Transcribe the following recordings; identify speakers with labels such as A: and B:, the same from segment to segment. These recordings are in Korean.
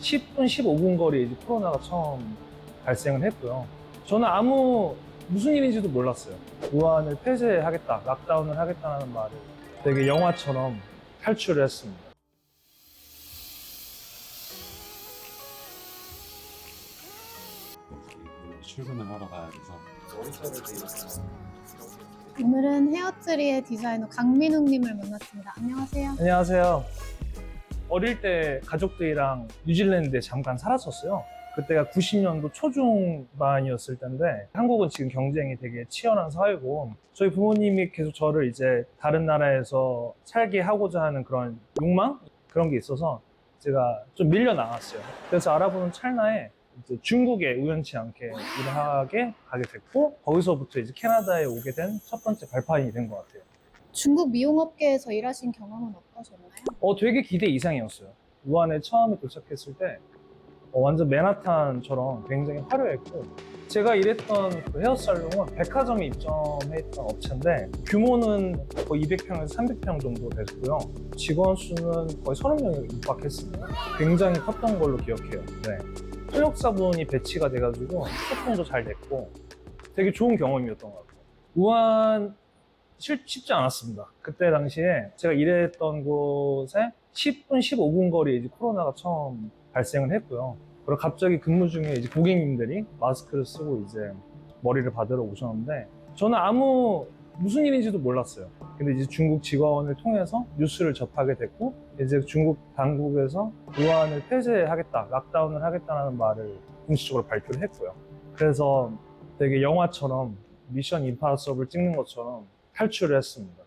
A: 10분, 15분 거리에 이제 코로나가 처음 발생을 했고요. 저는 무슨 일인지도 몰랐어요. 우한을 폐쇄하겠다, 락다운을 하겠다는 말을 되게 영화처럼 탈출을 했습니다.
B: 출근을 하러 가야 돼서.
C: 오늘은 헤어트리의 디자이너 강민욱님을 만났습니다. 안녕하세요.
A: 안녕하세요. 어릴 때 가족들이랑 뉴질랜드에 잠깐 살았었어요. 그때가 90년도 초중반이었을 때인데 한국은 지금 경쟁이 되게 치열한 사회고 저희 부모님이 계속 저를 이제 다른 나라에서 살게 하고자 하는 그런 욕망? 그런 게 있어서 제가 좀 밀려나갔어요. 그래서 알아보는 찰나에 이제 중국에 우연치 않게 일을 하게 가게 됐고 거기서부터 이제 캐나다에 오게 된 첫 번째 발판이 된 것 같아요.
C: 중국 미용업계에서 일하신 경험은 어떠셨나요?
A: 되게 기대 이상이었어요. 우한에 처음에 도착했을 때 완전 맨하탄처럼 굉장히 화려했고 제가 일했던 그 헤어살롱은 백화점에 입점해 있던 업체인데 규모는 거의 200평에서 300평 정도 됐고요. 직원 수는 거의 30명이 육박했습니다. 굉장히 컸던 걸로 기억해요. 네. 통역사분이 배치가 돼가지고 소통도 잘 됐고 되게 좋은 경험이었던 것 같아요. 우한 쉽지 않았습니다. 그때 당시에 제가 일했던 곳에 10분, 15분 거리에 이제 코로나가 처음 발생을 했고요. 그리고 갑자기 근무 중에 이제 고객님들이 마스크를 쓰고 이제 머리를 받으러 오셨는데 저는 무슨 일인지도 몰랐어요. 근데 이제 중국 직원을 통해서 뉴스를 접하게 됐고 이제 중국 당국에서 우한을 폐쇄하겠다, 락다운을 하겠다는 말을 공식적으로 발표를 했고요. 그래서 되게 영화처럼 미션 임파서블을 찍는 것처럼 탈출을 했습니다.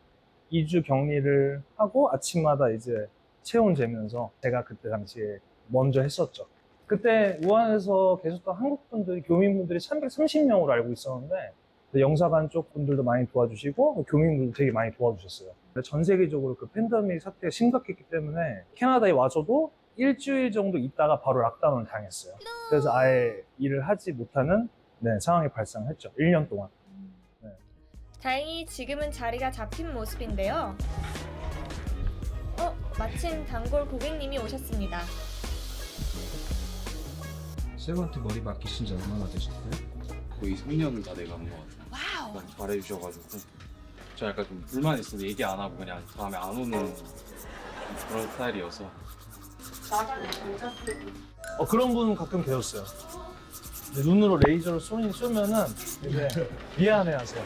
A: 2주 격리를 하고 아침마다 이제 체온 재면서 제가 그때 당시에 먼저 했었죠. 그때 우한에서 계셨던 한국 분들이, 교민분들이 330명으로 알고 있었는데 영사관 쪽 분들도 많이 도와주시고 교민분들도 되게 많이 도와주셨어요. 전 세계적으로 그 팬데믹 사태가 심각했기 때문에 캐나다에 와서도 일주일 정도 있다가 바로 락다운을 당했어요. 그래서 아예 일을 하지 못하는 상황이 발생했죠. 1년 동안.
D: 다행히 지금은 자리가 잡힌 모습인데요. 마침 단골 고객님이 오셨습니다.
E: 쌤한테 머리 맡기신 지 얼마나 되셨어요?
B: 거의 3년은 다 돼가는 것 같아요. 와우. 잘해주셔가지고 저 약간 좀 불만 있어서 얘기 안 하고 그냥 다음에 안 오는 그런 스타일이어서.
A: 그런 분 가끔 계셨어요. 눈으로 레이저를 쏘면은 이제 미안해하세요.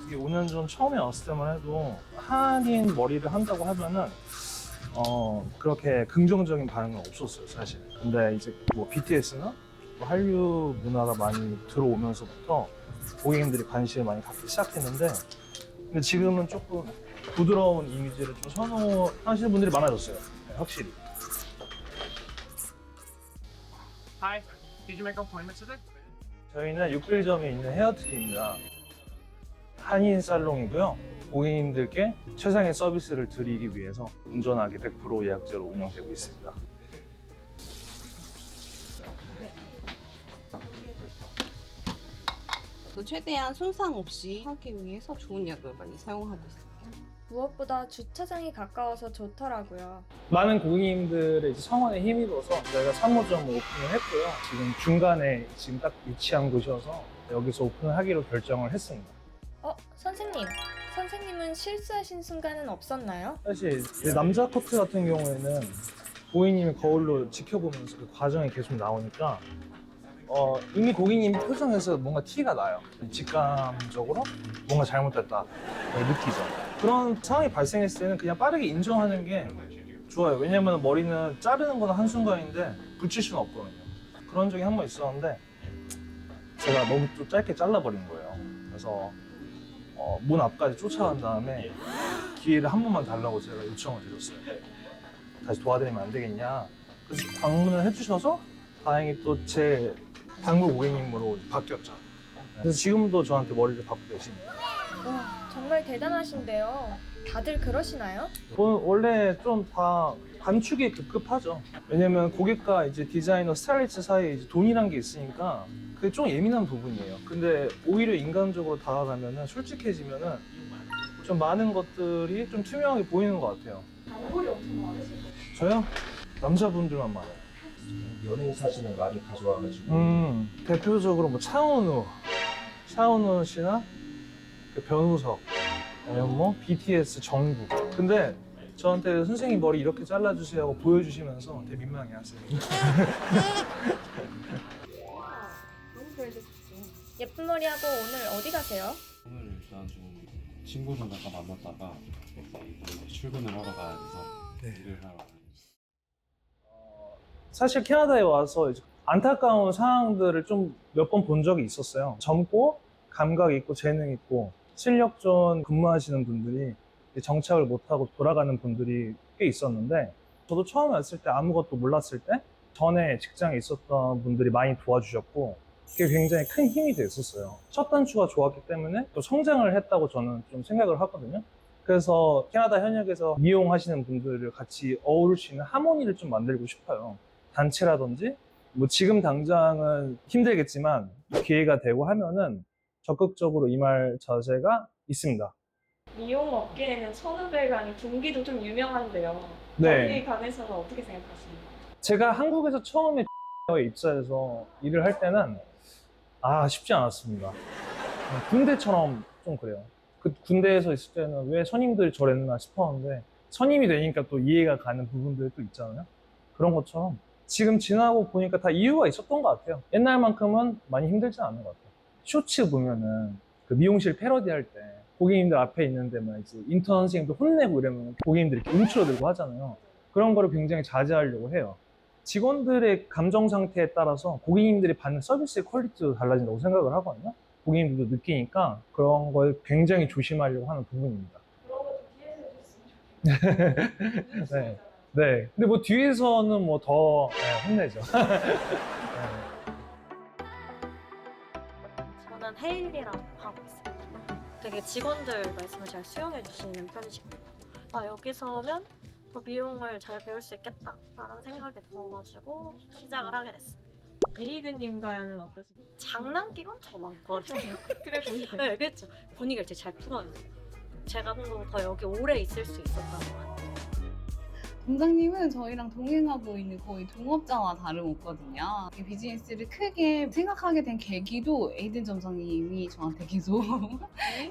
A: 이게 5년 전 처음에 왔을 때만 해도 한인 머리를 한다고 하면은 그렇게 긍정적인 반응은 없었어요, 사실. 근데 이제 뭐 BTS나 한류 문화가 많이 들어오면서부터 고객님들이 관심을 많이 갖기 시작했는데 근데 지금은 조금 부드러운 이미지를 좀 선호하시는 분들이 많아졌어요. 네, 확실히.
F: Hi, did you make an appointment today?
A: 저희는 육빌점에 있는 헤어트리입니다. 한인 살롱이고요. 고객님들께 최상의 서비스를 드리기 위해서 운전하게 100% 예약제로 운영되고 있습니다.
G: 최대한 손상 없이 하기 위해서 좋은 약을 많이 사용하고 있어요.
D: 무엇보다 주차장이 가까워서 좋더라고요.
A: 많은 고객님들의 이제 성원에 힘입어서 저희가 3호점 오픈을 했고요. 지금 중간에 지금 딱 위치한 곳이어서 여기서 오픈을 하기로 결정을 했습니다.
D: 선생님은 실수하신 순간은 없었나요?
A: 사실 이제 남자 코트 같은 경우에는 고객님이 거울로 지켜보면서 그 과정이 계속 나오니까 이미 고객님 표정에서 뭔가 티가 나요. 직감적으로 뭔가 잘못됐다 느끼죠. 그런 상황이 발생했을 때는 그냥 빠르게 인정하는 게 좋아요. 왜냐면 머리는 자르는 건 한순간인데 붙일 수는 없거든요. 그런 적이 한 번 있었는데 제가 너무 또 짧게 잘라버린 거예요. 그래서 문 앞까지 쫓아간 다음에 기회를 한 번만 달라고 제가 요청을 드렸어요. 다시 도와드리면 안 되겠냐. 그래서 방문을 해주셔서 다행히 또 제 단골 고객님으로 바뀌었죠. 그래서 지금도 저한테 머리를 받고 계십니다.
D: 와, 정말 대단하신데요. 다들 그러시나요?
A: 원래 좀 다 감축이 급급하죠. 왜냐면 고객과 이제 디자이너, 스타일리스트 사이에 이제 돈이란 게 있으니까 그게 좀 예민한 부분이에요. 근데 오히려 인간적으로 다가가면은 솔직해지면은 좀 많은 것들이 좀 투명하게 보이는 것 같아요. 단골이 엄청 많으시죠? 저요? 남자분들만 많아요.
E: 연예인 사진을 많이 가져와가지고
A: 대표적으로 뭐 차은우 씨나 그 변우석, 아니면 뭐 BTS 정국. 근데 저한테 선생님 머리 이렇게 잘라주세요 하고 보여주시면서 되게 민망해하세요.
G: 너무 그래줬지.
D: 예쁜 머리하고 오늘 어디 가세요?
B: 오늘 일단 좀 친구 좀 잠깐 만났다가 이제 출근을 하러 가야 돼서 일을 하러 가요.
A: 사실 캐나다에 와서 이제 안타까운 상황들을 좀 몇 번 본 적이 있었어요. 젊고 감각 있고 재능 있고 실력 좋은 근무하시는 분들이 정착을 못하고 돌아가는 분들이 꽤 있었는데, 저도 처음에 왔을 때 아무것도 몰랐을 때 전에 직장에 있었던 분들이 많이 도와주셨고 그게 굉장히 큰 힘이 됐었어요. 첫 단추가 좋았기 때문에 또 성장을 했다고 저는 좀 생각을 하거든요. 그래서 캐나다 현역에서 미용하시는 분들을 같이 어우를 수 있는 하모니를 좀 만들고 싶어요. 단체라든지 뭐 지금 당장은 힘들겠지만 기회가 되고 하면은 적극적으로 임할 자세가 있습니다.
H: 미용 업계에는 선후배가 아닌 동기도 좀 유명한데요.
A: 네.
H: 거기에 관해서는 어떻게 생각하십니까?
A: 제가 한국에서 처음에 에 입사해서 일을 할 때는 쉽지 않았습니다. 군대처럼 좀 그래요. 그 군대에서 있을 때는 왜 선임들이 저랬나 싶었는데 선임이 되니까 또 이해가 가는 부분들도 있잖아요. 그런 것처럼 지금 지나고 보니까 다 이유가 있었던 것 같아요. 옛날만큼은 많이 힘들진 않은 것 같아요. 쇼츠 보면은 그 미용실 패러디 할 때 고객님들 앞에 있는데 막 이제 인턴 선생님도 혼내고 이러면 고객님들이 이렇게 움츠러들고 하잖아요. 그런 거를 굉장히 자제하려고 해요. 직원들의 감정 상태에 따라서 고객님들이 받는 서비스의 퀄리티도 달라진다고 생각을 하거든요. 고객님들도 느끼니까 그런 걸 굉장히 조심하려고 하는 부분입니다.
H: 그런 것도 뒤에서 해줬으면 좋겠어요.
A: 네. 네. 근데 뭐 뒤에서는 뭐 더 혼내죠.
I: 저는 헤일리라고 하고 있습니다. 되게 직원들 말씀을 잘 수용해 주시는 편이시고, 여기서 면 더 미용을 잘 배울 수 있겠다라는 생각이 들어가지고 시작을 하게 됐어요.
H: 에리그님과는 어떠신가요?
I: 장난기가 더 많거든요.
H: 그래 보이세요?
I: 네, 그렇죠. 분위기를 되게 잘 풀어요. 제가 좀 더 여기 오래 있을 수 있었던 것 같아요.
G: 동장님은 저희랑 동행하고 있는 거의 동업자와 다름없거든요. 이 비즈니스를 크게 생각하게 된 계기도 에이든 점장님이 저한테 계속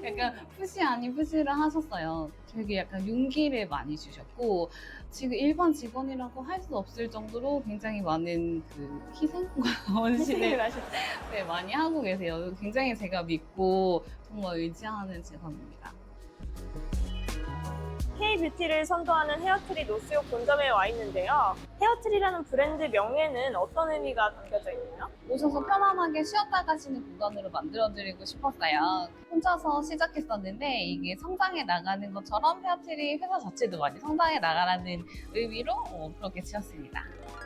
G: 약간 푸시 아닌 푸시를 하셨어요. 되게 약간 용기를 많이 주셨고, 지금 일반 직원이라고 할 수 없을 정도로 굉장히 많은 그 희생과 헌신을 네, 많이 하고 계세요. 굉장히 제가 믿고 정말 의지하는 직원입니다.
H: K-뷰티를 선도하는 헤어트리 노스욕 본점에 와 있는데요. 헤어트리라는 브랜드 명예는 어떤 의미가 담겨져 있나요?
G: 오셔서 편안하게 쉬었다 가시는 공간으로 만들어드리고 싶었어요. 혼자서 시작했었는데 이게 성장해 나가는 것처럼 헤어트리 회사 자체도 많이 성장해 나가라는 의미로 그렇게 지었습니다.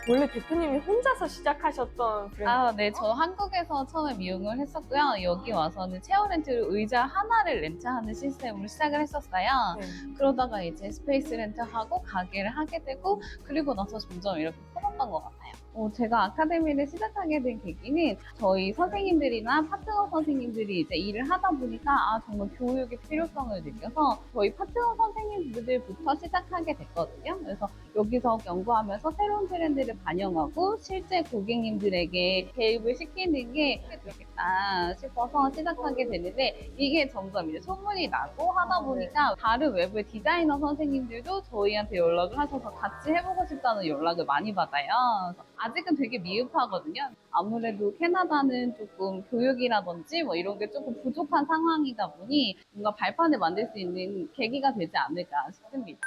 H: 원래 대표님이 혼자서 시작하셨던 브랜드.
G: 네. 저 한국에서 처음에 미용을 했었고요. 여기 와서는 체어 렌트로 의자 하나를 렌트하는 시스템으로 시작을 했었어요.
H: 네.
G: 그러다가 이제 스페이스 렌트하고 가게를 하게 되고, 그리고 나서 점점 이렇게 커졌던 것 같아요. 제가 아카데미를 시작하게 된 계기는 저희 선생님들이나 파트너 선생님들이 이제 일을 하다 보니까 정말 교육의 필요성을 느껴서 저희 파트너 선생님들부터 시작하게 됐거든요. 그래서 여기서 연구하면서 새로운 트렌드를 반영하고 실제 고객님들에게 개입을 시키는 게 되겠다 싶어서 시작하게 됐는데, 이게 점점 이제 소문이 나고 하다 보니까 다른 외부 디자이너 선생님들도 저희한테 연락을 하셔서 같이 해보고 싶다는 연락을 많이 받아요. 아직은 되게 미흡하거든요. 아무래도 캐나다는 조금 교육이라든지 뭐 이런 게 조금 부족한 상황이다 보니 뭔가 발판을 만들 수 있는 계기가 되지 않을까 싶습니다.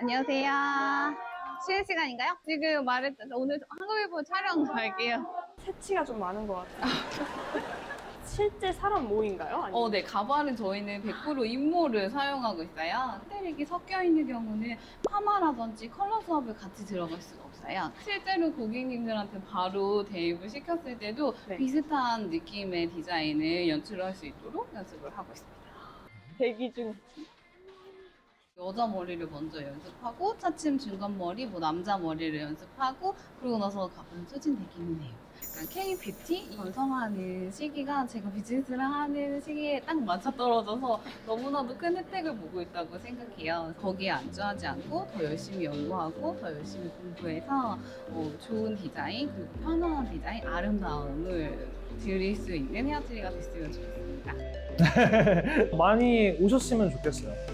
G: 안녕하세요. 쉬는 시간인가요? 지금 말했던 오늘 한국일보 촬영 갈게요.
H: 새치가 좀 많은 것 같아요. 실제 사람 모인가요? 아니면
G: 네. 가발은 저희는 100% 인모를 사용하고 있어요. 스테릭이 섞여 있는 경우는 파마라든지 컬러 수업을 같이 들어갈 수가 없어요. 실제로 고객님들한테 바로 대입을 시켰을 때도
H: 네.
G: 비슷한 느낌의 디자인을 연출할 수 있도록 연습을 하고 있습니다.
H: 대기 중.
G: 여자 머리를 먼저 연습하고 차츰 중간 머리, 뭐 남자 머리를 연습하고 그러고 나서 가끔 소진되기는 해요. 약간 K-뷰티 완성하는 시기가 제가 비즈니스를 하는 시기에 딱 맞아떨어져서 너무나도 큰 혜택을 보고 있다고 생각해요. 거기에 안주하지 않고 더 열심히 연구하고 더 열심히 공부해서 좋은 디자인 그리고 편안한 디자인, 아름다움을 드릴 수 있는 헤어트리가 됐으면 좋겠습니다.
A: 많이 오셨으면 좋겠어요.